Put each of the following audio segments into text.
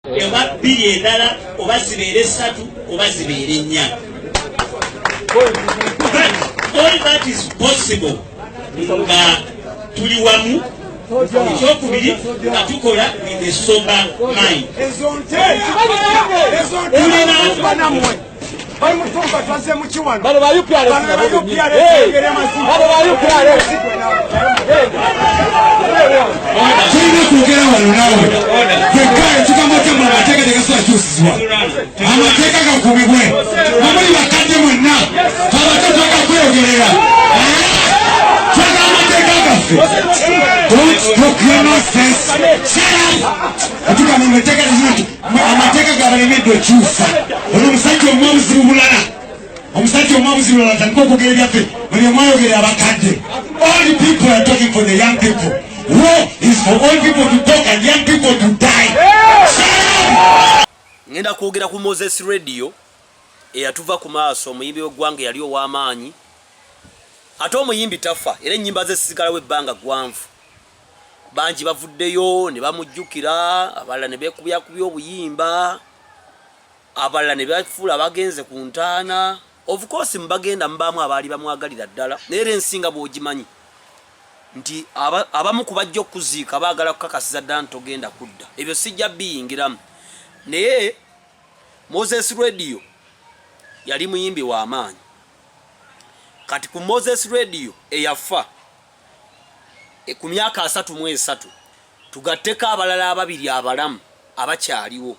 Eba biri endala oba zibeere 3 oba zibeere 4. All that is possible nga tuli wamu ekyokubiri nga tukola with the sober mind. Don't talk your nonsense. Shut up. Atuka mmeteka nzuri. Amateka gabaleme chusa. Omusajja omwamuzi mulala. Omusajja omwamuzi mulala tanko kugerera pe. Buli mwayo gere abakadde. All the people are talking for the young people. War is for all people to talk and young people to die. Shut up. Ngenda kwogera ku Moses Radio eyatuva ku maaso omuyimbi w'eggwanga yali ow'amaanyi. Ate omuyimbi tafa era ennyimba ze sisigalawo ebbanga ggwanvu. Banji bavuddeyo ne bamujjukira, abalala ne beekubya obuyimba, abalala ne bafuula bagenze ku ntaana. Of course mbagenda mbaamu abaali bamwagalira ddala naye ensinga bw'ogimanyi nti abamu ku bajja okuziika baagala kukakasiza ddala ntogenda kudda. Ebyo sijja biyingiramu. Naye Moses Radio yali muyimbi w'amaanyi. Kati ku Moses Radio eyafa ku myaka 33 tugatteko abalala ababiri abalamu abakyaliwo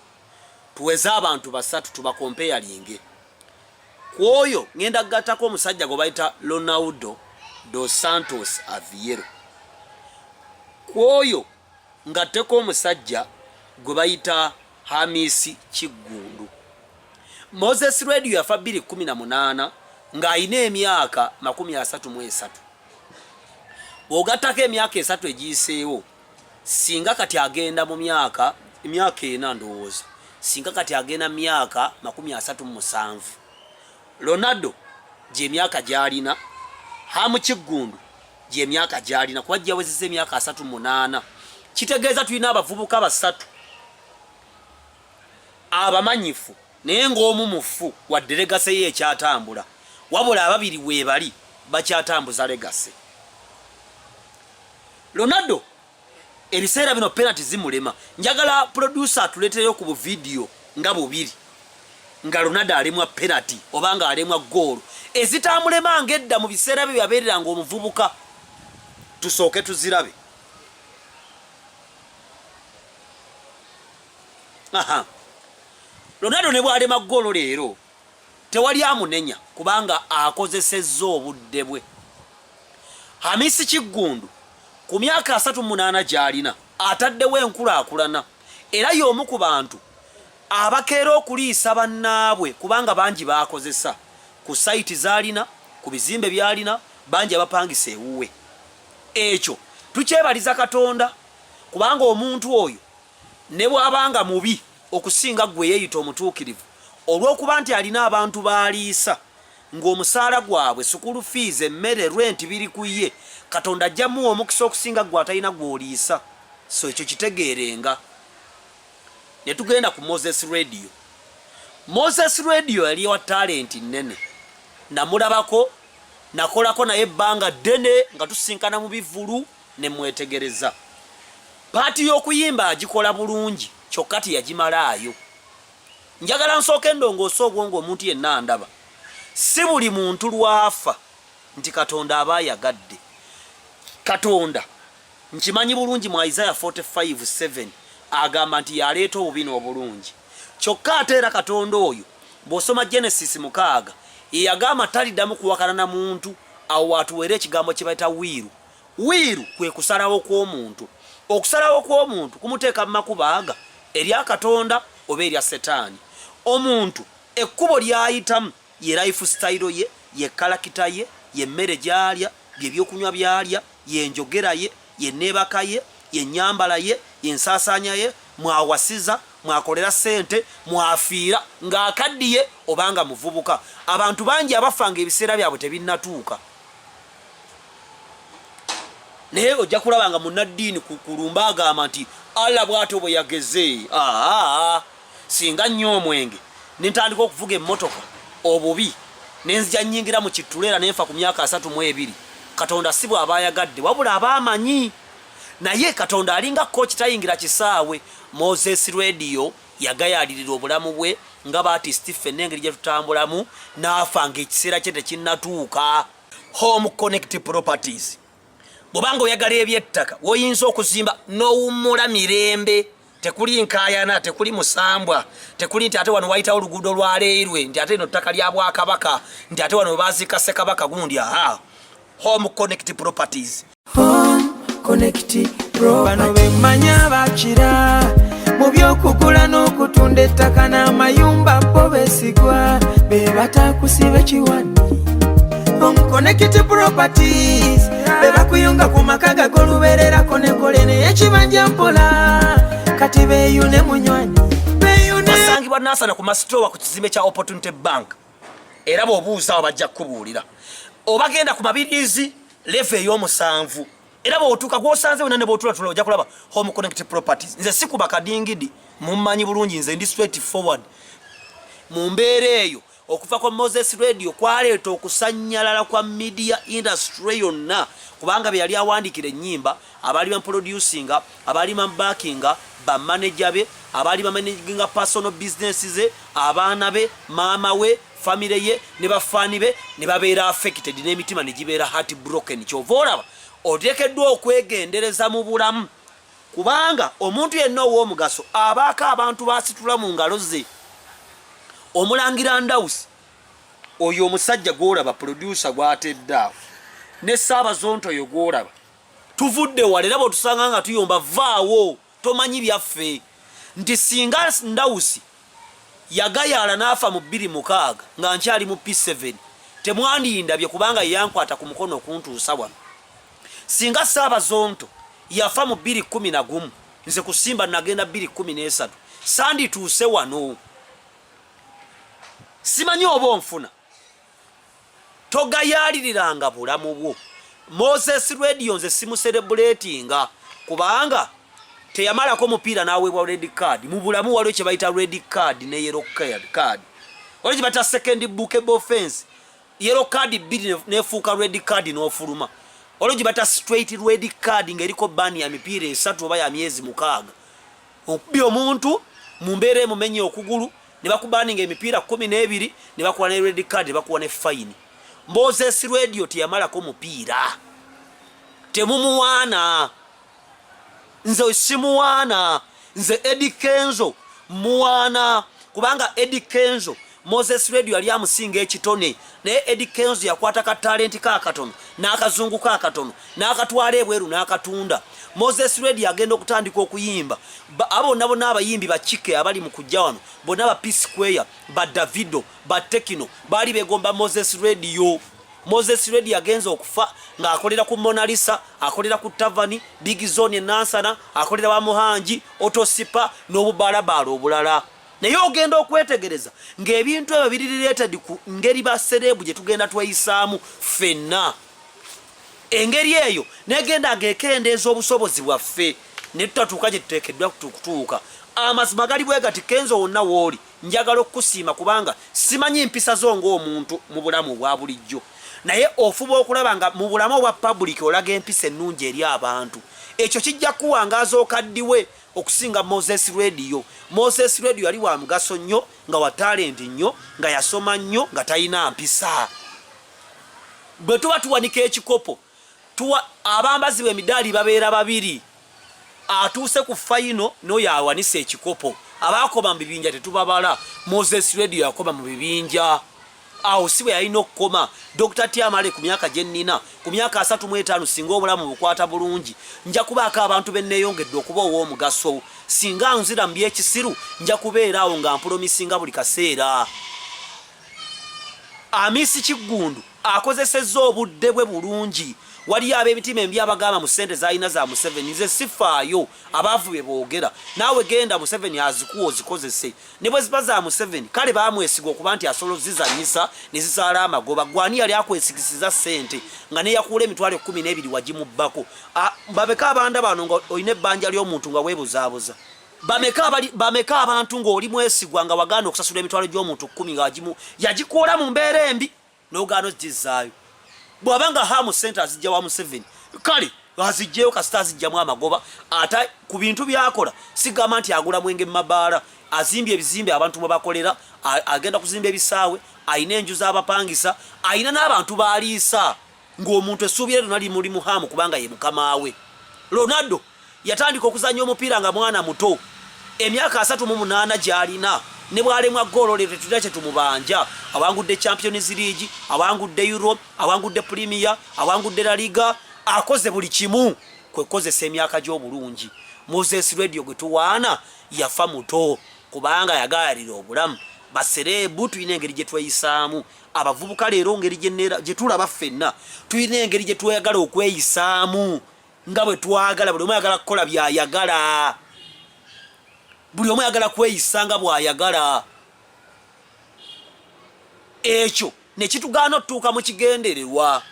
tuweze abantu 3 tubakompeyalinge. Kwoyo ngenda gattako omusajja gwe bayita Ronaldo dos Santos Aveiro. Kwoyo ngatteko omusajja gwe bayita Hamisi Kigundu. Moses Radio yafa 2018 nga ayina emyaka 33. Bw'ogattako emyaka 3 egiyiseewo singa kati agenda mu myaka 4 ndowooza, singa kati agenda myaka 37. Ronaldo gye myaka gy'alina, Hamu Kigundu gye myaka gy'alina kuba gyawezezza emyaka 38. Kitegeeza tulina abavubuka 3 abamanyifu naye ng'omu mufu wadde legase ye ekyatambula, wabula ababiri weebali bakyatambuza legase. Ronaldo ebiseera bino penalty zimulema. Njagala producer atuletereyo ku video nga 2 nga Ronaldo alemwa penalty oba nga alemwa goal ezitamulema ngedda mu biseera bye yabeerera ng'omuvubuka. Tusooke tuzirabe. Aha, Ronaldo ne bw'alema goal leero tewali amunenya kubanga akozesezza obudde bwe. Hamisi Kigundu ku myaka 38 gy'alina ataddewo enkulaakulana era y'omu ku bantu abakeera okuliisa bannaabwe kubanga bangi baakozesa ku sayiti z'alina, ku bizimbe by'alina, bangi abapangisa ewuwe. Ekyo tukyebaliza Katonda kubanga omuntu oyo ne bw'abanga mubi okusinga gwe yeeyita omutuukirivu olw'okuba nti alina abantu baaliisa ng'omusaala gwabwe sukulu fees, emmere, rent biri ku ye, Katonda ajjamu omukisa okusinga gwe atalina gw'oliisa. So ekyo kitegeerenga. Ne tugenda ku Moses Radio. Moses Radio yali wa talent nnene. Namulabako, nakolako naye ebbanga ddene nga tusinkana mu bivulu ne mwetegereza. Paati y'okuyimba agikola bulungi kyokka tiyagimalaayo. Njagala nsooke ndongoosa obwongo omuntu yenna ndaba. Si buli muntu lwafa nti Katonda aba yagadde. Katonda nkimanyi bulungi mu Isaiah 45:7 agamba nti yaleeta obubi n'obulungi. Kyokka ate era Katonda oyo bw'osoma Genesis 6 yagamba taliddamu kuwakana na muntu awo watuweera ekigambo kye bayita wiiru. Wiiru kwe kusalawo kw'omuntu. Okusalawo kw'omuntu kumuteeka mu makubo aga erya Katonda oba erya Setaani. Omuntu ekkubo ly'ayitamu ye lifestyle ye, ye kalakita ye, ye mmere gy'alya, bye byokunywa by'alya, ye njogera ye, ye neebaka ye, ye nyambala ye, ye nsaasaanya ye, mwawasiza, mwakolera ssente, mwafiira ng'akaddiye obanga muvubuka. Abantu bangi abafanga ebiseera byabwe tebinnatuuka. naye ojja kulaba nga munnaddiini kulumba agamba nti Allah bw'atyo bwe yageze. Singa nnyo omwenge nentandika okuvuga emmotoka obubi nenzija nnyingira mu kitulera nenfa ku myaka 32 Katonda si bw'aba ayagadde wabula aba amanyi. Naye Katonda alinga coach tayingira kisaawe. Moses Radio yagayalirira obulamu bwe nga baati Stephen n'engeri gye tutambulamu n'afa ng'ekiseera kye tekinnatuuka. Home Connect Properties bw'obanga oyagala eby'ettaka woyinza okuzimba n'owummula mirembe. Tekuli nkayana, tekuli musambwa, tekuli nti ate wano wayitawo oluguudo lwa leerwe, nti ate eno ttaka lya Bwakabaka, nti ate wano baziika Ssekabaka gundi. Home Connect Properties. Home Connect Properties. Bano bemmanya bakira mu by'okugula n'okutunda ettaka n'amayumba bo beesigwa be batakusiba kiwani. Home Connect Properties be bakuyunga ku maka gag'olubeererako n'ekole n'ekibanja mpola kati beeyune munywanyi basangibwa Nansana ku masitowa ku kizimbe kya Opportunity Bank. Era bw'obuuza bajja kubuulira obagenda ku mabirizi leve ey'omusanvu. Era bw'otuuka gw'osanze wena ne bw'otulatula ojja kulaba Home Connect Properties. Nze si kuba kadingidi, mummanyi bulungi, nze ndi straight forward. Mu mbeera eyo okufa kwa Moses Radio kwaleeta okusannyalala kwa media industry yonna, kubanga be yali awandiikira ennyimba, abaali bamuproducinga, abaali bamubackinga, bamanager be, abaali bamanaginga personal business ze, abaana be, maama we, family ye ne bafaani be ne babeera affected n'emitima ne gibeera heart broken. Kyova olaba oteekeddwa okwegendereza mu bulamu, kubanga omuntu yenna ow'omugaso abaako abantu basitula mu ngalo ze. Omulangira Ndawusi oyo omusajja gw'olaba producer gw'atedde awo ne Ssaabazonto oyo gw'olaba tuvudde wala era bw'otusanga nga tuyomba vaawo tomanyi byaffe nti singa Ndawusi yagayaala n'afa mu 2006 nga nkyali mu P7 temwandindabye kubanga yankwata ku mukono okuntuusa wano. Singa Ssaabazonto yafa mu 2011 nze kusimba nagenda 2013 sandituuse wano. Simanyi oba onfuna togayaliriranga bulamu bwo. Moses Radio nze simu celebratinga kubanga teyamalako mupiira n'aweebwa red card. Mu bulamu waliwo kye bayita red card ne yellow card. Waliwo kye bayita second bookable offense. Yellow card 2 nefuuka red card n'ofuluma. Waliwo kye bayita straight red card ng'eriko bani ya mipiira 3 oba ya myezi 6. Okubi omuntu mu mbeera emumenye okugulu ne bakubaninga emipiira 12 ne bakuwa ne red card ne bakuwa ne fine. Moses Radio teyamalako mupiira. Temumuwaana. Nze simuwaana. Nze Eddie Kenzo muwaana. Kubanga Eddie Kenzo Moses Radio yali amusinga ekitone. Naye Eddie Kenzo yakwata ka talent ka katono n'akazungu ka katono n'akatwala ebweru n'akatunda. Moses Radio agenda okutandika okuyimba. Abo nabo n'abayimbi bakike abali mu kujja wano bonna ba P Square, ba Davido, ba Tekino bali begomba Moses Radio. Moses Radio agenza okufa nga akolera ku Mona Lisa, akolera ku Tavani, Big Zone Nansana, akolera wa Muhanji, Otosipa n'obubalabala obulala. Naye ogenda okwetegereza ng'ebintu ebyo biri related ku ngeri ba serebu gye tugenda tweyisaamu ffenna. Engeri eyo negenda ng'ekendeeza obusobozi bwaffe ne tutatuuka gye tuteekeddwa kutuuka. Amazima gali bwe gati Kenzo wonna wooli njagala okukusiima kubanga simanyi mpisa zo ng'omuntu mu bulamu bwa bulijjo. Naye ofuba okulaba nga mu bulamu obwa public olaga empisa ennungi eri abantu. Ekyo kijja kuwangaaza okaddiwe okusinga Moses Radio. Moses Radio yali wa mugaso nnyo, nga wa talent nnyo, nga yasoma nnyo, nga talina mpisa. Bwe tuba tuwanika ekikopo abambazi b'emidaali babeera babiri. Atuuse ku fayino n'oyo awanise ekikopo. Abaakoma mu bibinja tetubabala. Moses Radio yakoma mu bibinja. Awo si bwe yalina okukoma. Dr. Tiamale ku myaka gye nnina, ku myaka 35 singa obulamu bukwata bulungi, nja kubaako abantu benneeyongedde okuba ow'omugaso. Singa nzira mu by'ekisiru nja kubeera awo nga mpulomisinga buli kaseera. Amisi Kiggundu akozesezza obudde bwe bulungi wali ab'emitima embi abagamba mu ssente z'alina za Museveni nze sifaayo abaavu be boogera naawe genda Museveni azikuwa ozikozese ne bwe ziba za Museveni kale baamwesiga okuba nti asobola zizanyisa ne zizaala amagoba gwani yali akwesigisiza ssente nga neyakuula emitwalo 12 wagimubbako bameka abanda bano nga olina ebbanja ly'omuntu nga weebuzaabuza bameka abantu ng'oli mwesigwa nga wagaana okusasula emitwalo gy'omuntu 10 nga yagikoola mu mbeera embi n'ogaana ogizaayo bw'abanga hamu ssente azijja wa Museveni kale azijjeyo kasita azijjamu amagoba ate ku bintu byakola sigamba nti agula mwenge mu mabaala azimbye ebizimbe abantu mwe bakolera agenda kuzimba ebisaawe ayina enju z'abapangisa ayina n'abantu baaliisa ng'omuntu essuubi lye lyonna limuli mu hamu kubanga ye mukama we. Ronaldo yatandika okuzannya omupiira nga mwana muto emyaka 38 gy'alina ne bwalemwa ggoolo lero tetulina kye tumubanja awangudde Champions League awangudde Europe awangudde Premier awangudde La Liga akoze buli kimu kwekozesa emyaka gy'obulungi. Moses Radio gwe tuwaana yafa muto kubanga yagaalira obulamu baserebu tulina engeri gye tweyisaamu abavubuka leero ngeri gye tulaba ffenna tulina engeri gye tweyagala okweyisaamu nga bwe twagala buli omu ayagala kukola by'ayagala buli omu ayagala kweyisa nga bw'ayagala ekyo ne kitugaana otutuuka mu kigendererwa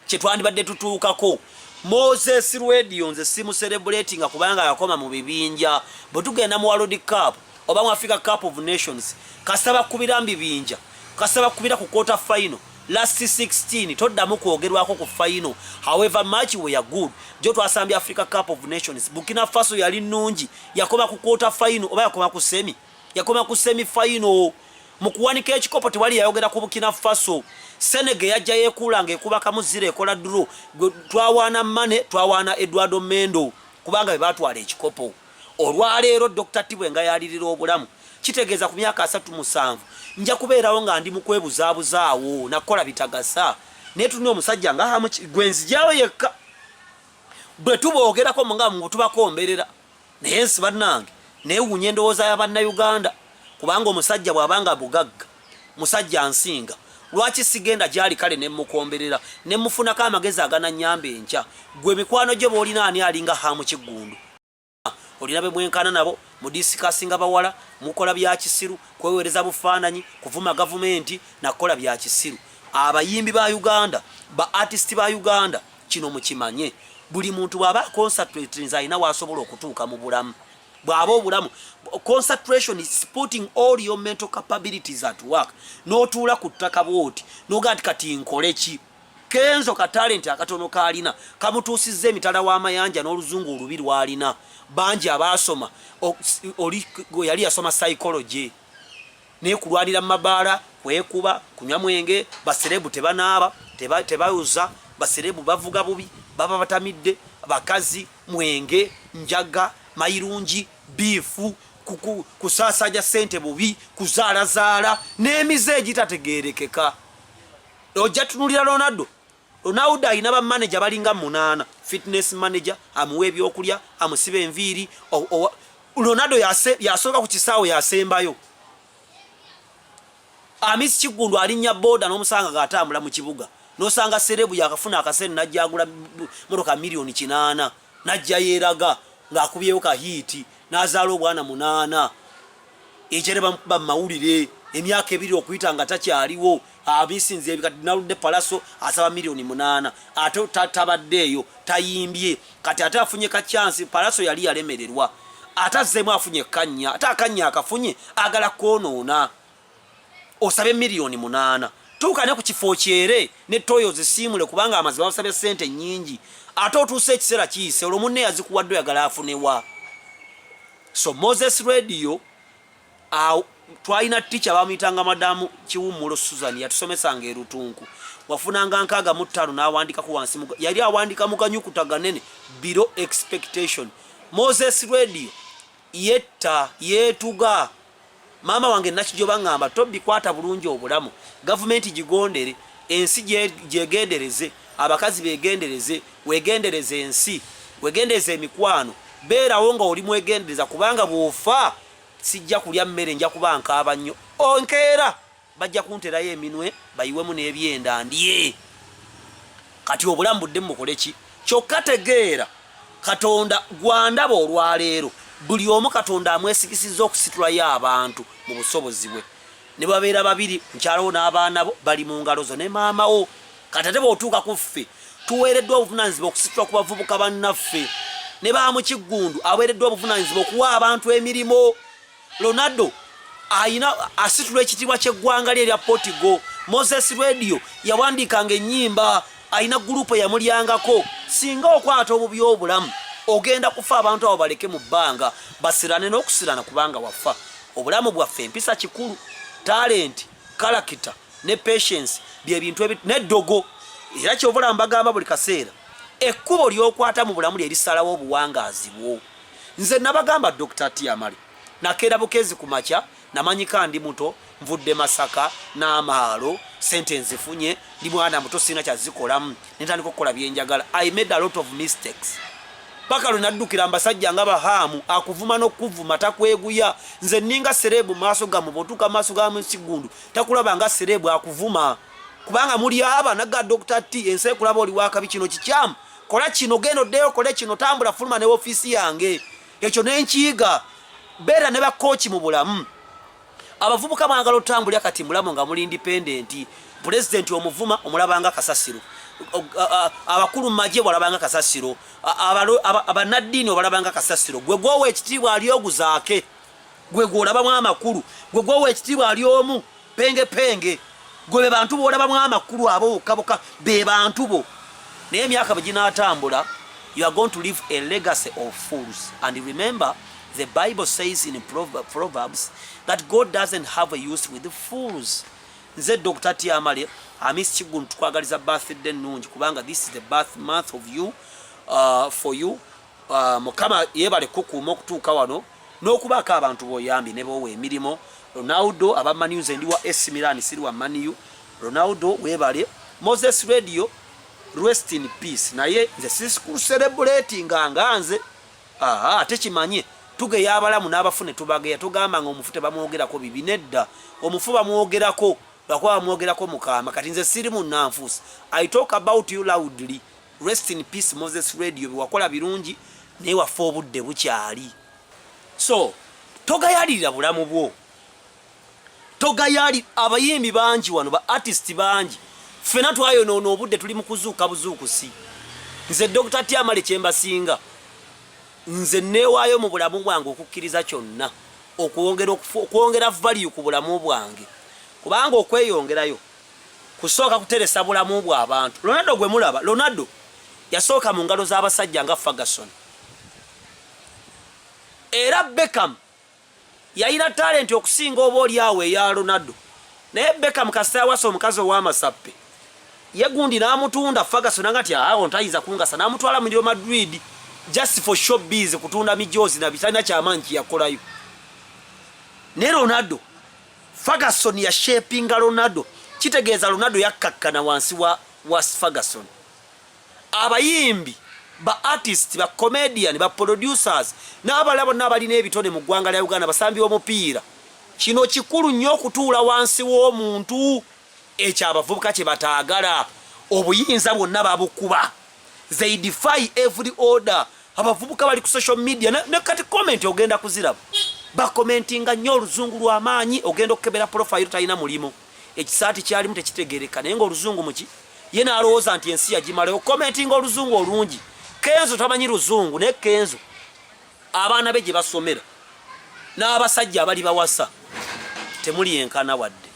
kye twandibadde tutuukako. Moses Radio nze simucelebrating kubanga yakoma mu bibinja bwe tugenda mu World Cup oba mu Africa Cup of Nations kasaba kubira mbibinja kasaba kubira ku quarter final last 16 toddamu kwogerwako ku final however much we are good jo twasambya Africa Cup of Nations Burkina Faso yali nnungi yakoma ku quarter final oba yakoma ku semi final mu kuwanika ekikopo tewali yayogera ku Burkina Faso. Senegal yajja yekulanga ekubaka muzire ekola draw twawaana Mane twawaana Eduardo Mendo kubanga be batwala ekikopo. Olwaleero Dr. Tibwenga yalirira obulamu kitegeeza ku myaka 37 nja kubeerawo nga ndi mu kwebuzabuzaawo nakola bitagasa naye tulina omusajja nga hamu gwenzijyawo yekka bwe tuboogerako nga mu tubakomberera naye nsi bannange neewunya endowooza y'Abannayuganda kubanga omusajja bw'abanga bugagga musajja nsinga lwaki sigenda gyali kale ne mukomberera ne mufunako amagezi agananyamba enkya gwe mikwano gye boolina ani alinga hamu Kiggundu olina be mwenkana nabo mu disikasinga bawala mukola bya kisiru kwewereza bufaananyi kuvuma gavumenti nakola bya kisiru. Abayimbi ba Uganda ba artist ba Uganda kino mukimanye buli muntu bwaba concentrating alina wasobola okutuuka mu bulamu bwaba obulamu. Concentration is putting all your mental capabilities at work n'otuula ku ttaka bwoti n'ogaa nti kati nkole ki Kenzo ka talent akatono kalina kamutuusizza emitala w'amayanja n'oluzungu olubi lwalina bangi abaasoma oli yali yasoma psychology naye kulwanira mu mabaala kwekuba kunywa mwenge baserebu tebanaaba tebayuza baserebu bavuga bubi baba batamidde bakazi mwenge njaga mayirungi biifu kusaasajja ssente bubi kuzaalazaala n'emize egitategeerekeka. Ojja tunulira Ronaldo alina bamanager balinga 8 fitness manager amuwa ebyokulya amusiba enviiri Ronaldo yasooka ku kisaawe yasembayo Amisi Kiggundu alinnya boda n'omusanga gaatambula mu kibuga n'osanga serebu yakafuna akasente najja agula motoka milioni 8 najja yeeraga ng'akubyewo ka hiiti n'azaala obwana 8 ekyere bamukuba mu mawulire emyaka 2 okuyita nga takyaliwo abisinze ebikati naludde palaso asaba milioni 8 ate tabaddeeyo tayimbye kati ate afunye ka chance palaso yali yalemererwa atazzemu afunye kanya ate akanya akafunye agala kwonoona osabe milioni 8 tuukane ku kifo kyere ne toyo zisimule kubanga amazima basabe sente nyingi ate otuuse ekiseera kiyise olwo munne yazikuwadde yagala afunewa. So Moses Radio twalina teacher bamuyitanga madamu Kiwummulo Susan yatusomesanga erutunku wafunanga 65 n'awandikako wansi yali awandika mu kanyukuta ganene below expectation. Moses Radio yetta yetuga mama wange nakijjo bangamba tobikwata bulungi obulamu government gigondere ensi gyegendereze abakazi begendereze wegendereze ensi wegendereze emikwano beerawo nga oli mwegendereza kubanga bw'ofa sijja kulya mmere nja kuba nkaaba nnyo onkeera bajja kunterayo eminwe bayiwemu n'ebyenda ndye kati obulamu budde mukoleki kyokka tegeera Katonda gwandaba olwaleero buli omu Katonda amwesigisiza okusitulayo abantu mu busobozi bwe ne babeera babiri mukyalawo n'abaana bo bali mu ngalo zo ne maama wo kati ate bw'otuuka ku ffe tuweereddwa obuvunaanyizibwa okusitula ku bavubuka bannaffe ne baamu Kiggundu aweereddwa obuvunaanyizibwa okuwa abantu emirimu. Ronaldo ayina asitula ekitiibwa ky'eggwanga lye erya Portugal. Moses Radio yawandiikanga ennyimba ayina gurupu yamulyangako. Singa okwata obubi obulamu ogenda kufa abantu abo baleke mu bbanga basirane n'okusirana kubanga wafa. Obulamu bwaffe empisa kikulu, talent, character ne patience bye bintu n'eddogo. Era kyovula mbagamba buli kaseera ekkubo ly'okwata mu bulamu lye lisalawo obuwangaazi bwo. Nze nabagamba Dr. Tiamale nakeera Bukezi ku makya namanyika ndi muto nvudde Masaka n'amaalo sente nzifunye ndi mwana muto sina kyazikolamu nentandika okukola byenjagala. I made a lot of mistakes. Paka lunaddukira mbasajja nga Bahaamu akuvuma n'okuvuma takweguya. Nze ninga serebu maaso gamu botuka maaso gamu Kiggundu takulaba nga serebu akuvuma kubanga muli aba naga Dr. T ense kulaba oli wakabi kino kikyamu kola kino gendo deo kole kino tambula fuluma ne ofisi yange ekyo nenkiiga bera ne ba coach mu bulamu. Abavubuka bangalo otambulya kati mulamu nga muli independent. President omuvuma omulabanga Kasasiro, abakulu maje balabanga Kasasiro, abanaddiini balabanga Kasasiro. Gwe gwowe ekitiibwa ali oguzaake, gwe gwolabamu amakulu, gwe gwowe ekitiibwa ali omu penge gwe be bantu bolabamu amakulu abo kaboka be bantu bo. Naye emyaka bwe ginaatambula, you are going to leave a legacy of fools. And remember, the Bible says in Proverbs that God doesn't have a use with the fools. Nze Dr. Tiamale Miss Kiggundu tukwagaliza birthday nungi kubanga this is the birth month of you for you. Mukama yebale kukuuma okutuuka wano n'okubaako abantu boyambi ne bowe emirimo. Ronaldo aba news ndi wa AC Milan siri wa Manu. Ronaldo webale. Moses Radio rest in peace. Naye nze sisi celebrating nganze ate kimanye tuge yabalamu n'abafune tubageya tugamba nga omufute bamwogerako bibi nedda omufu bamwogerako bakwa bamwogerako mukama kati nze siri mu nanfuusi. I talk about you loudly. Rest in peace Moses Radio wakola birungi naye wafa obudde bukyali. So togayalira bulamu bwo, togayali abayimbi bangi wano ba artist bangi fena twayo nono obudde tuli mu kuzuuka buzuukusi. Nze Dr. Tiamale kyembasinga nze neewaayo mu bulamu bwange okukkiriza kyonna okwongera value ku bulamu bwange kubanga okweyongerayo kusooka kuteresa bulamu bw'abantu. Ronaldo gwe mulaba, Ronaldo yasooka mu ngalo z'abasajja nga Ferguson. Era Beckham yalina talent okusinga oba oli awo eya Ronaldo. Naye Beckham kasita wasa omukazi ow'amasappe yegundi n'amutunda Ferguson ngati awo ntayiza kungasa n'amutwala mu Real Madrid just for showbiz kutunda mijozi na bitana kyamanyi yakolayo. Ne Ronaldo Ferguson ya shapinga Ronaldo kitegeeza Ronaldo yakkakkana wansi wa Ferguson. Abayimbi ba artist ba comedian ba producers n'abalabo n'abalina ebitone mu ggwanga lya Uganda basambi omupiira kino kikulu nnyo okutuula wansi w'omuntu ekyabavubuka kye bataagala obuyinza bwonna babukuba. They defy every order. Abavubuka bali ku social media ne kati comment ogenda kuziraba bakomentinga nnyo oluzungu lw'amaanyi ogenda okukebera profile talina mulimo ekisaati kyalimu tekitegereka naye ng'oluzungu muki ye n'alowooza nti ensi yagimalayo commentinga oluzungu olungi. Kenzo tamanyi luzungu ne Kenzo abaana be gye basomera n'abasajja abali bawasa temuli yenkana wadde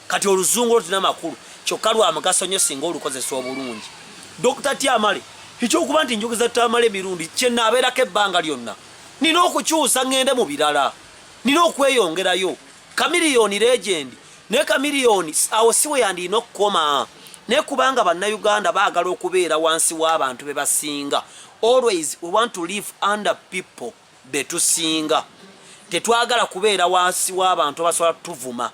kati oluzungu olutuna makulu kyokka lwa mugaso nnyo singa olukozesa obulungi. Dr. Tiamale ekyokuba nti njogeza Tiamale mirundi kye naabeerako ebbanga lyonna nina okukyusa ngende mu birala nina okweyongerayo. Kamiliyoni legend ne kamiliyoni awo siwe yandina okukoma ne kubanga bannayuganda baagala okubeera wansi w'abantu be basinga. Always we want to live under people betusinga. Tetwagala kubeera wansi w'abantu abasobola tuvuma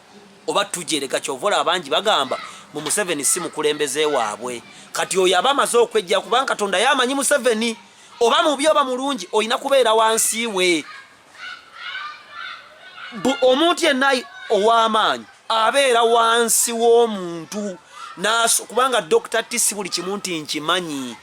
oba tujereka. Kyovola abangi bagamba mu Museveni si mukulembeze waabwe kati oyo abamaze okwejja kubanga Katonda yamanyi Museveni oba mubi oba mulungi oyina kubeera wansi we. Omuntu yenna ow'amaanyi abeera wansi w'omuntu kubanga Dr. T si buli kimu nti nkimanyi,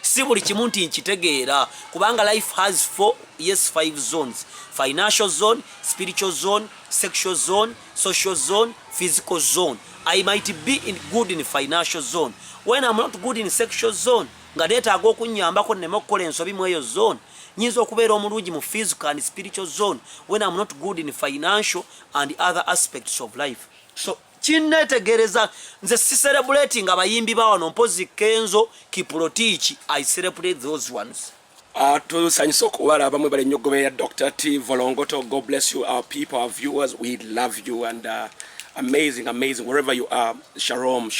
si buli kimu nti nkitegeera, kubanga life has 5 zones: financial zone, spiritual zone, sexual zone, social zone, physical zone. I might be good in financial zone. When I'm not good in sexual zone, nga neetaaga okunyambako nneme okukola ensobi mu eyo zone, nyinza okubeera omulungi mu physical and spiritual zone when I'm not good in financial and other aspects of life. So kinneetegereza nze si celebrating abayimbi bawano mpozi Kenzo Kiprotich. I celebrate those ones. Tusanyisa okuwala abamwe bali nnyo Dr. T Volongoto. God bless you, our people, our viewers. We love you and amazing wherever you are. Shalom.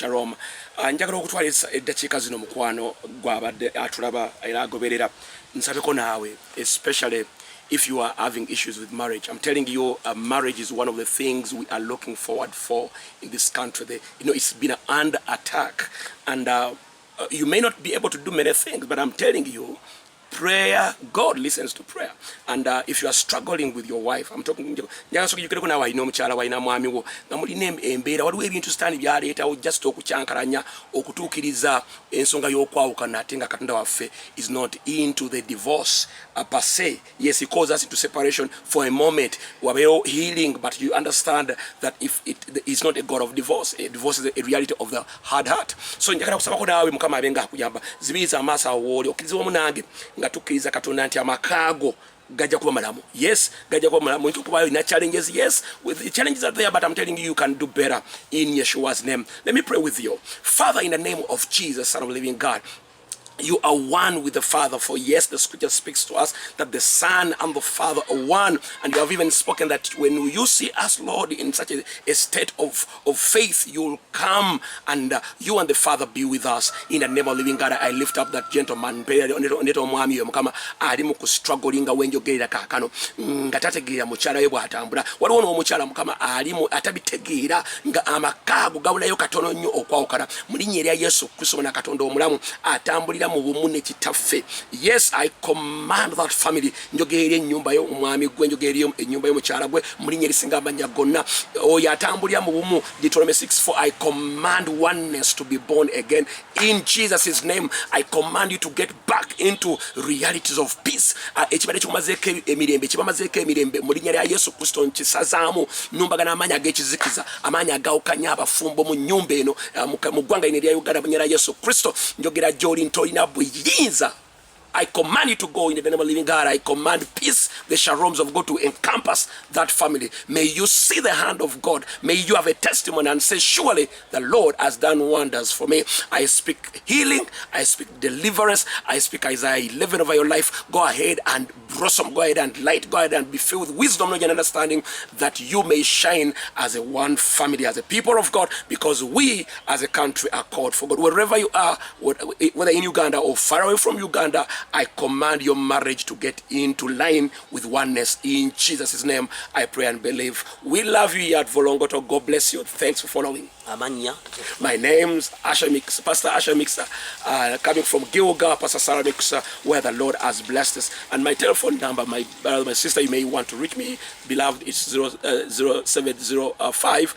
Njagala okutwalisa eddakiika zino mukwano gwabadde atulaba era agoberera nsabeko naawe, especially if you are having issues with marriage. I'm telling you, marriage is one of the things we are looking forward for in this country. It's been under attack, and you may not be able to do many things, but I'm telling you, prayer, God listens to prayer. And if you are struggling with your wife, I'm talking njagasoka nawe alina omukyala walina mwami wo nga mulina embeera waliwo ebintu sitaani byaleetawo just okukyankalanya okutuukiriza ensonga y'okwawukana ate nga Katonda waffe is not into the divorce per se. Yes, he calls us into separation for a moment, wabeewo healing, but you understand that if it's not a God of divorce, divorce is a reality of the hard heart. So njagala kusabako naawe Mukama abenga akuyamba, zibiriza amaaso awo w'oli okkiriza wamu nange nga tukkiriza Katonda nti amakaago gajja kuba malamu. Yes, gajja kuba malamu. Ntukubayo ina challenges. Yes, with the challenges are there, but I'm telling you, you can do better in Yeshua's name. Let me pray with you. Father, in the name of Jesus, Son of the living God, you are one with the Father, for yes, the scripture speaks to us that the Son and the Father are one, and you have even spoken that when you see us, Lord, in such a state of faith, you will come and you and the Father be with us. In the name of living God, I lift up that gentleman alimu kustrugglinga wenjogerera Kakano nga tategeera mukyala we bw'atambula. Waliwo n'omukyala Mukama alimu atabitegeera nga amakaago gabulayo katono nnyo okwawukana. Mu linnya erya Yesu Kristo na Katonda omulamu atambulira mu bumu ne kitaffe. Yes, I command that family. Njogerera ennyumba y'omwami gwe, njogerera ennyumba y'omukyala gwe mu linnya erisinga amannya gonna. Oyo atambulira mu bumu. Deuteronomy 6:4, I command oneness to be born again. In Jesus' name, I command you to get back into realities of peace. Ekibadde kimazeeko emirembe, kibamazeeko emirembe mu linnya lya Yesu Kristo nkisazaamu. Numbagana amaanyi ag'ekizikiza, amaanyi agawukanya abafumbo mu nnyumba eno mu ggwanga lino erya Uganda mu linnya lya Yesu Kristo. Njogera gy'oli ntolina buyinza. I command you to go in the name of the living God. I command peace, the shalom of God to encompass that family. May you see the hand of God. May you have a testimony and say, surely the Lord has done wonders for me. I speak healing. I speak deliverance. I speak Isaiah 11 over your life. Go ahead and blossom. Go ahead and light. Go ahead and be filled with wisdom, knowledge, and understanding, that you may shine as a one family, as a people of God, because we as a country are called for God. Wherever you are, whether in Uganda or far away from Uganda, I command your marriage to get into line with oneness. In Jesus' name, I pray and believe. We love you here at Volongoto. God bless you. Thanks for following. Amanya. My name's Asher Mix, Pastor Asher Mixer, coming from Gilgal, Pastor Sarah Mixer, where the Lord has blessed us. And my telephone number, my brother, my sister, you may want to reach me, beloved, it's 0705